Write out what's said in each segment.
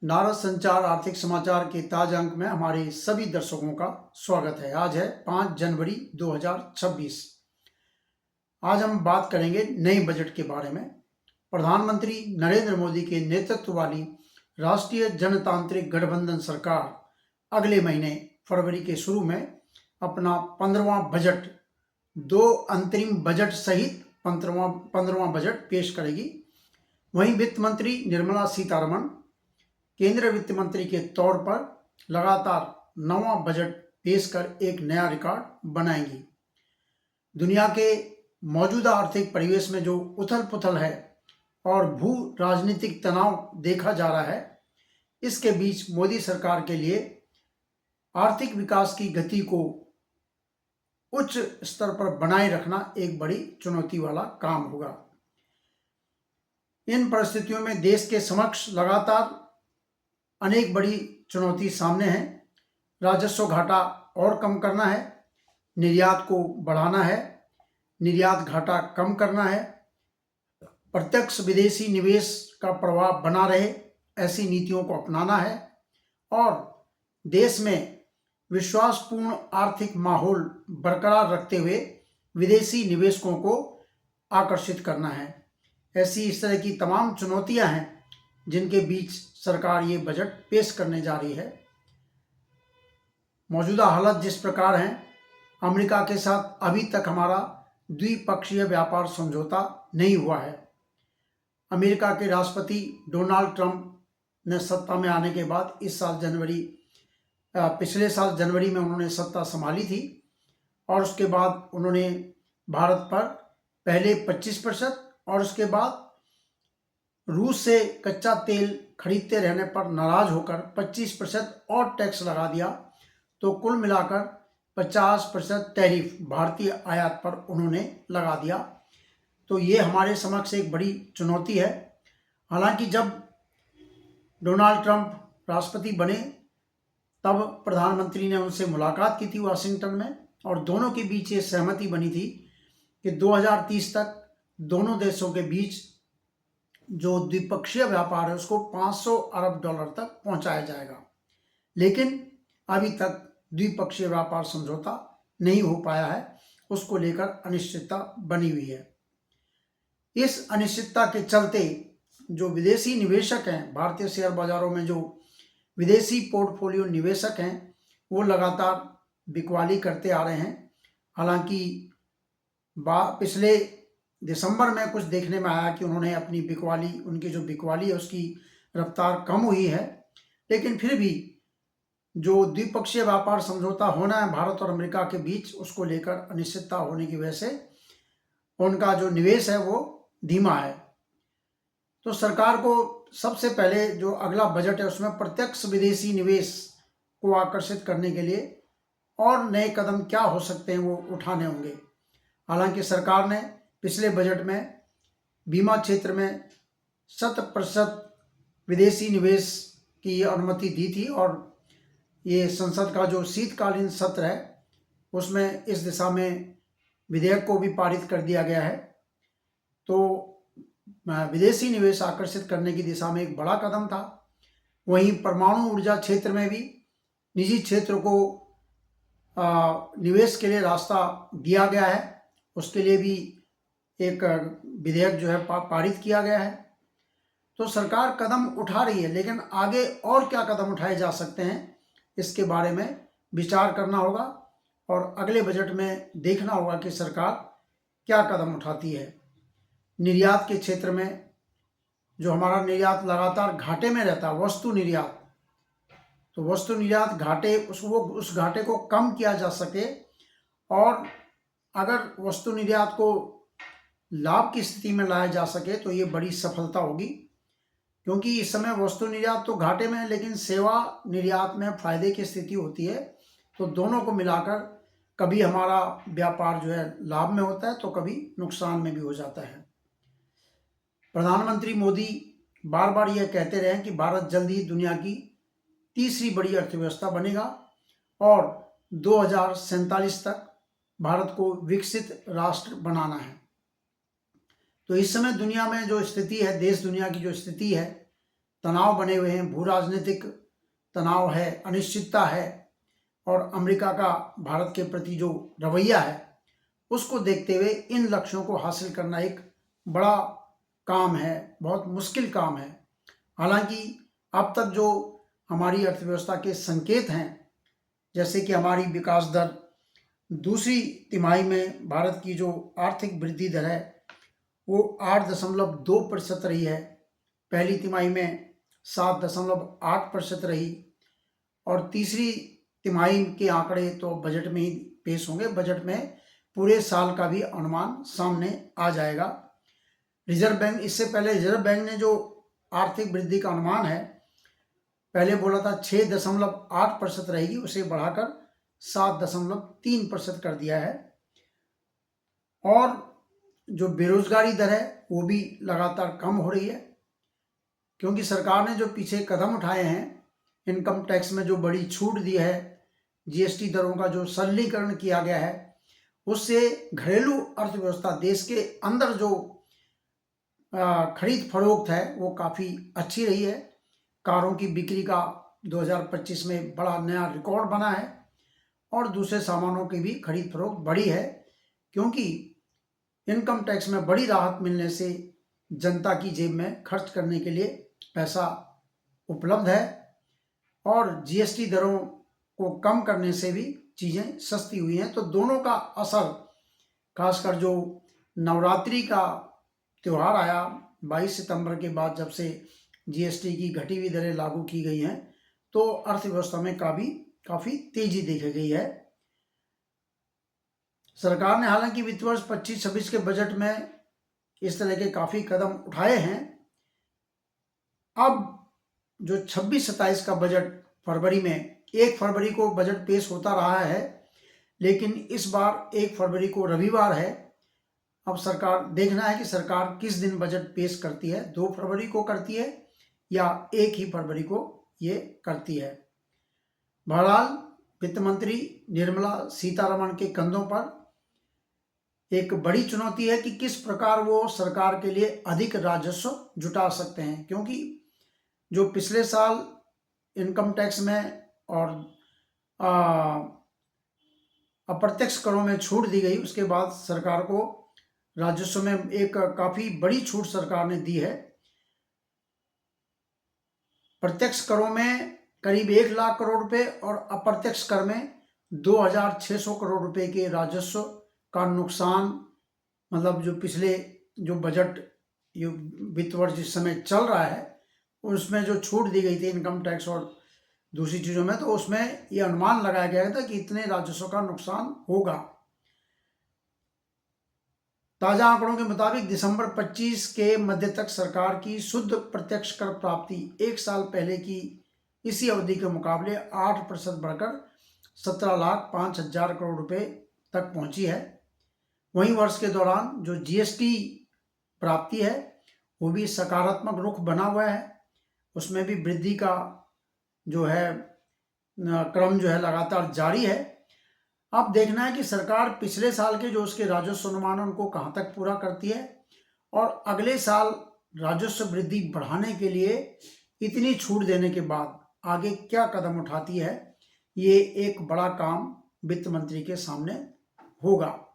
नारद संचार आर्थिक समाचार के ताजा अंक में हमारे सभी दर्शकों का स्वागत है। आज है 5 जनवरी 2026। आज हम बात करेंगे नए बजट के बारे में। प्रधानमंत्री नरेंद्र मोदी के नेतृत्व वाली राष्ट्रीय जनतांत्रिक गठबंधन सरकार अगले महीने फरवरी के शुरू में अपना 15वां बजट, 2 अंतरिम बजट सहित 15वां बजट पेश करेगी। वहीं वित्त मंत्री निर्मला सीतारमण केंद्रीय वित्त मंत्री के तौर पर लगातार 9वां बजट पेश कर एक नया रिकॉर्ड बनाएंगी। दुनिया के मौजूदा आर्थिक परिवेश में जो उथल पुथल है और भू राजनीतिक तनाव देखा जा रहा है, इसके बीच मोदी सरकार के लिए आर्थिक विकास की गति को उच्च स्तर पर बनाए रखना एक बड़ी चुनौती वाला काम होगा। इन परिस्थितियों में देश के समक्ष लगातार अनेक बड़ी चुनौती सामने है। राजस्व घाटा और कम करना है, निर्यात को बढ़ाना है, निर्यात घाटा कम करना है, प्रत्यक्ष विदेशी निवेश का प्रवाह बना रहे ऐसी नीतियों को अपनाना है और देश में विश्वासपूर्ण आर्थिक माहौल बरकरार रखते हुए विदेशी निवेशकों को आकर्षित करना है। इस तरह की तमाम चुनौतियां हैं जिनके बीच सरकार ये बजट पेश करने जा रही है। मौजूदा हालत जिस प्रकार हैं, अमेरिका के साथ अभी तक हमारा द्विपक्षीय व्यापार समझौता नहीं हुआ है। अमेरिका के राष्ट्रपति डोनाल्ड ट्रंप ने सत्ता में आने के बाद पिछले साल जनवरी में उन्होंने सत्ता संभाली थी और उसके बाद उन्होंने भारत पर पहले 25% और उसके बाद रूस से कच्चा तेल खरीदते रहने पर नाराज होकर 25% और टैक्स लगा दिया। तो कुल मिलाकर 50% टैरिफ भारतीय आयात पर उन्होंने लगा दिया। तो ये हमारे समक्ष एक बड़ी चुनौती है। हालांकि जब डोनाल्ड ट्रंप राष्ट्रपति बने तब प्रधानमंत्री ने उनसे मुलाकात की थी वाशिंगटन में और दोनों के बीच ये सहमति बनी थी कि 2030 तक दोनों देशों के बीच जो द्विपक्षीय व्यापार है उसको 500 अरब डॉलर तक पहुंचाया जाएगा। लेकिन अभी तक द्विपक्षीय व्यापार समझौता नहीं हो पाया है, उसको लेकर अनिश्चितता बनी हुई है। इस अनिश्चितता के चलते जो विदेशी निवेशक हैं, भारतीय शेयर बाजारों में जो विदेशी पोर्टफोलियो निवेशक हैं, वो लगातार बिकवाली करते आ रहे हैं। हालांकि पिछले दिसंबर में कुछ देखने में आया कि उन्होंने अपनी उनकी जो बिकवाली है उसकी रफ्तार कम हुई है, लेकिन फिर भी जो द्विपक्षीय व्यापार समझौता होना है भारत और अमेरिका के बीच, उसको लेकर अनिश्चितता होने की वजह से उनका जो निवेश है वो धीमा है। तो सरकार को सबसे पहले जो अगला बजट है उसमें प्रत्यक्ष विदेशी निवेश को आकर्षित करने के लिए और नए कदम क्या हो सकते हैं वो उठाने होंगे। हालांकि सरकार ने पिछले बजट में बीमा क्षेत्र में 100% विदेशी निवेश की अनुमति दी थी और ये संसद का जो शीतकालीन सत्र है उसमें इस दिशा में विधेयक को भी पारित कर दिया गया है। तो विदेशी निवेश आकर्षित करने की दिशा में एक बड़ा कदम था। वहीं परमाणु ऊर्जा क्षेत्र में भी निजी क्षेत्र को निवेश के लिए रास्ता दिया गया है, उसके लिए भी एक विधेयक जो है पारित किया गया है। तो सरकार कदम उठा रही है, लेकिन आगे और क्या कदम उठाए जा सकते हैं इसके बारे में विचार करना होगा और अगले बजट में देखना होगा कि सरकार क्या कदम उठाती है। निर्यात के क्षेत्र में जो हमारा निर्यात लगातार घाटे में रहता है, वस्तु निर्यात, तो वस्तु निर्यात घाटे उस घाटे को कम किया जा सके और अगर वस्तु निर्यात को लाभ की स्थिति में लाया जा सके तो ये बड़ी सफलता होगी। क्योंकि इस समय वस्तु निर्यात तो घाटे में है, लेकिन सेवा निर्यात में फायदे की स्थिति होती है। तो दोनों को मिलाकर कभी हमारा व्यापार जो है लाभ में होता है तो कभी नुकसान में भी हो जाता है। प्रधानमंत्री मोदी बार बार यह कहते रहे कि भारत जल्द ही दुनिया की तीसरी बड़ी अर्थव्यवस्था बनेगा और 2047 तक भारत को विकसित राष्ट्र बनाना है। तो इस समय दुनिया में जो स्थिति है, देश दुनिया की जो स्थिति है, तनाव बने हुए हैं, भू राजनीतिक तनाव है, अनिश्चितता है, और अमेरिका का भारत के प्रति जो रवैया है उसको देखते हुए इन लक्ष्यों को हासिल करना एक बड़ा काम है, बहुत मुश्किल काम है। हालांकि अब तक जो हमारी अर्थव्यवस्था के संकेत हैं, जैसे कि हमारी विकास दर दूसरी तिमाही में भारत की जो आर्थिक वृद्धि दर है वो 8.2% रही है, पहली तिमाही में 7.8% रही, और तीसरी तिमाही के आंकड़े तो बजट में ही पेश होंगे। बजट में पूरे साल का भी अनुमान सामने आ जाएगा। रिजर्व बैंक, इससे पहले रिजर्व बैंक ने जो आर्थिक वृद्धि का अनुमान है पहले बोला था 6.8% रहेगी, उसे बढ़ाकर 7.3% कर दिया है। और जो बेरोजगारी दर है वो भी लगातार कम हो रही है, क्योंकि सरकार ने जो पीछे कदम उठाए हैं, इनकम टैक्स में जो बड़ी छूट दी है, जीएसटी दरों का जो सरलीकरण किया गया है, उससे घरेलू अर्थव्यवस्था, देश के अंदर जो खरीद फरोख्त है वो काफ़ी अच्छी रही है। कारों की बिक्री का 2025 में बड़ा नया रिकॉर्ड बना है, और दूसरे सामानों की भी खरीद फरोख्त बढ़ी है, क्योंकि इनकम टैक्स में बड़ी राहत मिलने से जनता की जेब में खर्च करने के लिए पैसा उपलब्ध है, और जीएसटी दरों को कम करने से भी चीज़ें सस्ती हुई हैं। तो दोनों का असर, खासकर जो नवरात्रि का त्यौहार आया 22 सितंबर के बाद, जब से जीएसटी की घटी हुई दरें लागू की गई हैं, तो अर्थव्यवस्था में काफ़ी तेजी देखी गई है। सरकार ने हालांकि वित्त वर्ष 25-26 के बजट में इस तरह के काफ़ी कदम उठाए हैं। अब जो 26-27 का बजट फरवरी में, 1 फरवरी को बजट पेश होता रहा है, लेकिन इस बार 1 फरवरी को रविवार है। अब सरकार, देखना है कि सरकार किस दिन बजट पेश करती है, 2 फरवरी को करती है या 1 ही फरवरी को ये करती है। बहरहाल वित्त मंत्री निर्मला सीतारमण के कंधों पर एक बड़ी चुनौती है कि किस प्रकार वो सरकार के लिए अधिक राजस्व जुटा सकते हैं, क्योंकि जो पिछले साल इनकम टैक्स में और अप्रत्यक्ष करों में छूट दी गई, उसके बाद सरकार को राजस्व में एक काफ़ी बड़ी छूट सरकार ने दी है। प्रत्यक्ष करों में करीब 1 लाख करोड़ रुपए और अप्रत्यक्ष कर में 2600 करोड़ रुपए के राजस्व का नुकसान, मतलब जो पिछले जो बजट वित्त वर्ष जिस समय चल रहा है उसमें जो छूट दी गई थी इनकम टैक्स और दूसरी चीज़ों में, तो उसमें ये अनुमान लगाया गया था कि इतने राजस्व का नुकसान होगा। ताजा आंकड़ों के मुताबिक दिसंबर 25 के मध्य तक सरकार की शुद्ध प्रत्यक्ष कर प्राप्ति 1 साल पहले की इसी अवधि के मुकाबले 8% बढ़कर 17,05,000 करोड़ रुपए तक पहुंची है। वहीं वर्ष के दौरान जो जीएसटी प्राप्ति है वो भी सकारात्मक रुख बना हुआ है, उसमें भी वृद्धि का जो है क्रम जो है लगातार जारी है। अब देखना है कि सरकार पिछले साल के जो उसके राजस्व अनुमान उनको कहाँ तक पूरा करती है, और अगले साल राजस्व वृद्धि बढ़ाने के लिए इतनी छूट देने के बाद आगे क्या कदम उठाती है, ये एक बड़ा काम वित्त मंत्री के सामने होगा।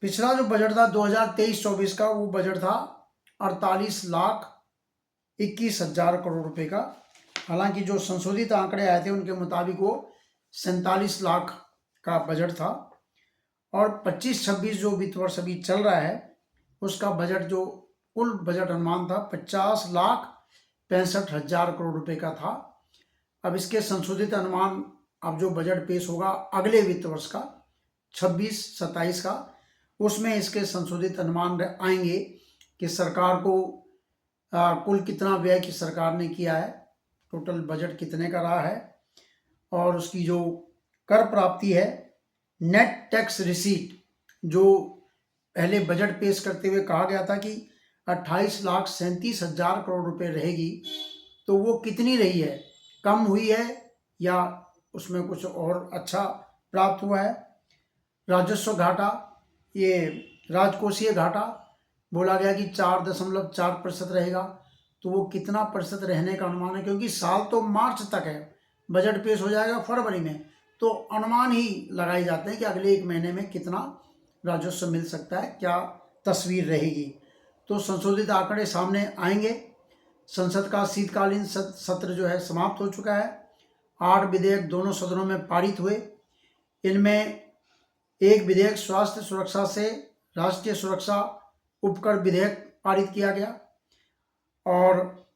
पिछला जो बजट था 2023-24 का, वो बजट था 48,21,000 करोड़ रुपए का। हालांकि जो संशोधित आंकड़े आए थे उनके मुताबिक वो 47 लाख का बजट था, और 25-26 जो वित्त वर्ष अभी चल रहा है उसका बजट, जो कुल बजट अनुमान था 50,65,000 करोड़ रुपए का था। अब इसके संशोधित अनुमान, अब जो बजट पेश होगा अगले वित्त वर्ष का 26-27 का, उसमें इसके संशोधित अनुमान आएंगे कि सरकार को कुल कितना व्यय की सरकार ने किया है, टोटल बजट कितने का रहा है, और उसकी जो कर प्राप्ति है, नेट टैक्स रिसीट, जो पहले बजट पेश करते हुए कहा गया था कि 28,37,000 करोड़ रुपए रहेगी, तो वो कितनी रही है, कम हुई है या उसमें कुछ और अच्छा प्राप्त हुआ है। राजस्व घाटा, ये राजकोषीय घाटा बोला गया कि 4.4% रहेगा, तो वो कितना प्रतिशत रहने का अनुमान है, क्योंकि साल तो मार्च तक है, बजट पेश हो जाएगा फरवरी में, तो अनुमान ही लगाए जाते हैं कि अगले 1 महीने में कितना राजस्व मिल सकता है, क्या तस्वीर रहेगी। तो संशोधित आंकड़े सामने आएंगे। संसद का शीतकालीन सत्र जो है समाप्त हो चुका है। 8 विधेयक दोनों सदनों में पारित हुए। इनमें एक विधेयक स्वास्थ्य सुरक्षा से राष्ट्रीय सुरक्षा उपकर विधेयक पारित किया गया, और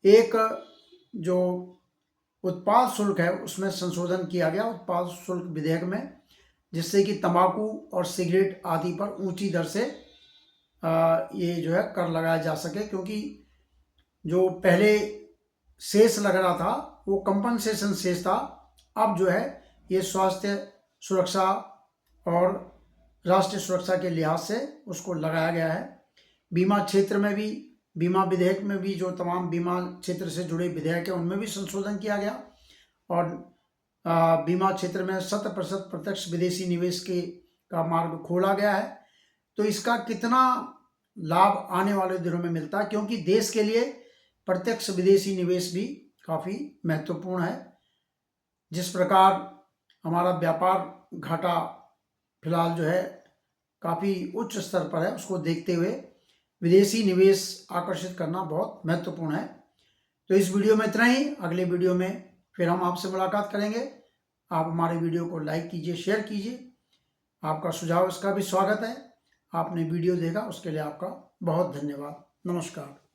एक जो उत्पाद शुल्क है उसमें संशोधन किया गया उत्पाद शुल्क विधेयक में, जिससे कि तंबाकू और सिगरेट आदि पर ऊंची दर से ये जो है कर लगाया जा सके, क्योंकि जो पहले शेष लग रहा था वो कंपनसेशन शेष था। अब जो है ये स्वास्थ्य सुरक्षा और राष्ट्रीय सुरक्षा के लिहाज से उसको लगाया गया है। बीमा क्षेत्र में भी, बीमा विधेयक में भी जो तमाम बीमा क्षेत्र से जुड़े विधेयक है उनमें भी संशोधन किया गया, और बीमा क्षेत्र में 100% प्रत्यक्ष विदेशी निवेश का मार्ग खोला गया है। तो इसका कितना लाभ आने वाले दिनों में मिलता है, क्योंकि देश के लिए प्रत्यक्ष विदेशी निवेश भी काफ़ी महत्वपूर्ण है। जिस प्रकार हमारा व्यापार घाटा फिलहाल जो है काफ़ी उच्च स्तर पर है, उसको देखते हुए विदेशी निवेश आकर्षित करना बहुत महत्वपूर्ण है। तो इस वीडियो में इतना ही। अगले वीडियो में फिर हम आपसे मुलाकात करेंगे। आप हमारे वीडियो को लाइक कीजिए, शेयर कीजिए। आपका सुझाव इसका भी स्वागत है। आपने वीडियो देखा उसके लिए आपका बहुत धन्यवाद। नमस्कार।